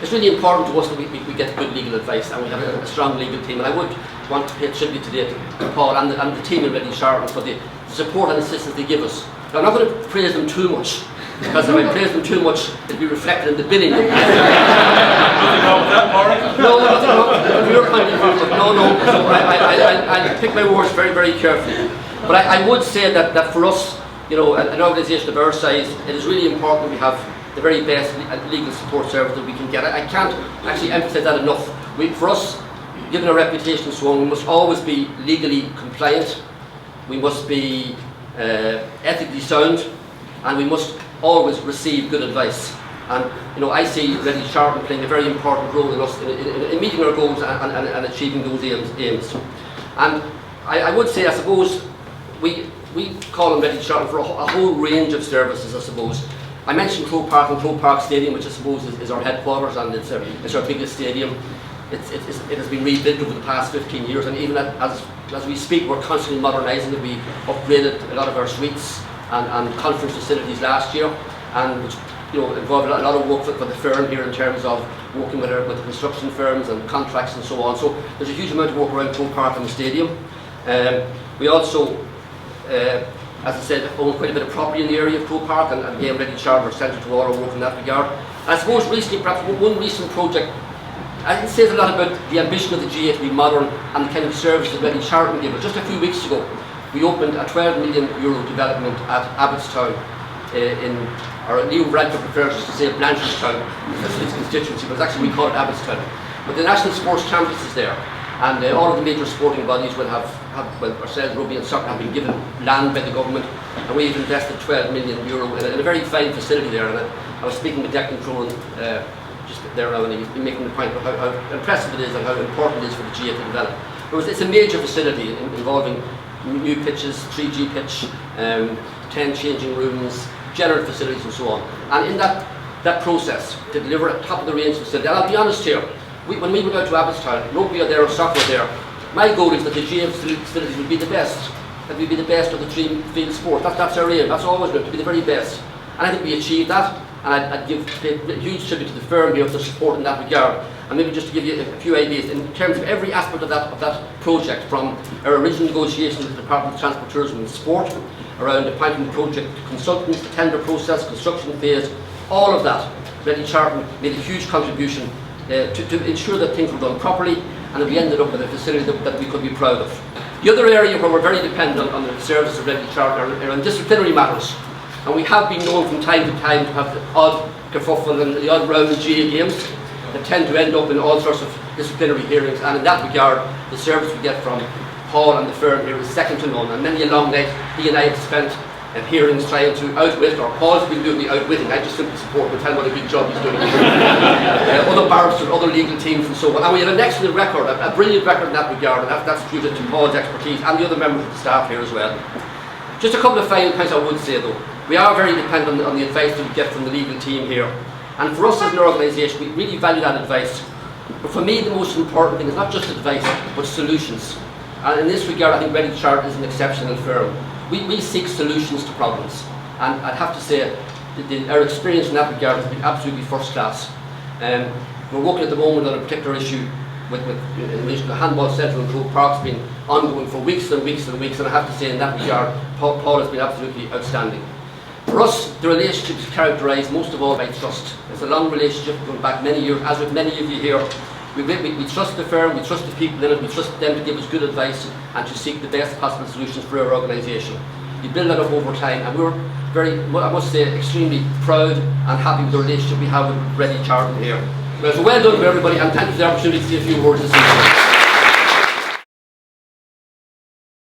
it's really important to us that we get good legal advice, and we have a strong legal team. And I would want to pay tribute today to Paul and the team in Reddy Charlton for the support and assistance they give us. Now, I'm not going to praise them too much, because if I praise them too much, it'll be reflected in the billing. No, your point of view, no. So I'll pick my words very, very carefully. But I would say that for us, you know, an organisation of our size, it is really important we have the very best legal support service that we can get. I can't actually emphasise that enough. For us, given our reputation and so on, we must always be legally compliant, we must be ethically sound, and we must always receive good advice. And you know, I see Reddy Charlton playing a very important role in us in meeting our goals and achieving those aims. And I would say, I suppose, we call on Reddy Charlton for a whole range of services, I suppose. I mentioned Croke Park and Croke Park Stadium, which I suppose is our headquarters, and it's our biggest stadium. It has been rebuilt over the past 15 years, and even as we speak, we're constantly modernising it. We upgraded a lot of our suites and conference facilities last year, and which, you know, involved a lot of work for the firm here in terms of working with the construction firms and contracts and so on. So there's a huge amount of work around Croke Park and the stadium. We also, as I said, own quite a bit of property in the area of Croke Park, and again, Reddy Charlton are central to all our work in that regard. And I suppose recently, perhaps one recent project, it says a lot about the ambition of the GAA to be modern and the kind of service that Reddy Charlton gave. Just a few weeks ago, we opened a €12 million development at Abbottstown in, or New Bradford prefers to say Blanchardstown, that's its constituency, but it's actually, we call it Abbottstown. But the National Sports Campus is there, and all of the major sporting bodies will have well, ourselves, rugby and soccer, have been given land by the government, and we've invested €12 million in a very fine facility there. And I was speaking with Declan Cronin just there now, and he was making the point about how impressive it is and how important it is for the GAA to develop. It's a major facility involving new pitches, 3G pitch, 10 changing rooms, general facilities and so on. And in that process, to deliver a top-of-the-range facility, and I'll be honest here, when we went out to Abbottstown, rugby are there or soccer are there, my goal is that the GAA facilities will be the best, that we'll be the best of the three field sports. That's our aim, that's always going to be the very best. And I think we achieved that, and I'd give a huge tribute to the firm here for support in that regard. And maybe just to give you a few ideas, in terms of every aspect of that project, from our original negotiations with the Department of Transport, Tourism and Sport, around appointing project consultants, the tender process, construction phase, all of that, Reddy Charlton made a huge contribution to ensure that things were done properly, and that we ended up with a facility that we could be proud of. The other area where we're very dependent on the services of Reddy Charlton are around disciplinary matters. And we have been known from time to time to have the odd kerfuffle and the odd round of GAA games that tend to end up in all sorts of disciplinary hearings, and in that regard, the service we get from Paul and the firm here is second to none. And many a long night, he and I have spent hearings trying to outwit, or Paul's been doing the outwitting, I just simply support him and tell him what a good job he's doing. Other barristers, other legal teams and so on. And we had an excellent record, a brilliant record in that regard, and that's due to Paul's expertise and the other members of the staff here as well. Just a couple of final points I would say though. We are very dependent on the advice that we get from the legal team here. And for us as an organisation, we really value that advice. But for me, the most important thing is not just advice, but solutions. And in this regard, I think Reddy Charlton is an exceptional firm. We seek solutions to problems. And I'd have to say, our experience in that regard has been absolutely first class. We're working at the moment on a particular issue in relation to Handball Central and Croke Park. It's been ongoing for weeks and weeks and weeks, and I have to say in that regard, Paul has been absolutely outstanding. For us, the relationship is characterised most of all by trust. It's a long relationship going back many years, as with many of you here. We trust the firm, we trust the people in it, we trust them to give us good advice and to seek the best possible solutions for our organisation. We build that up over time, and we're very, I must say, extremely proud and happy with the relationship we have with Reddy Charlton here. So well done to everybody, and thank you for the opportunity to say a few words this evening.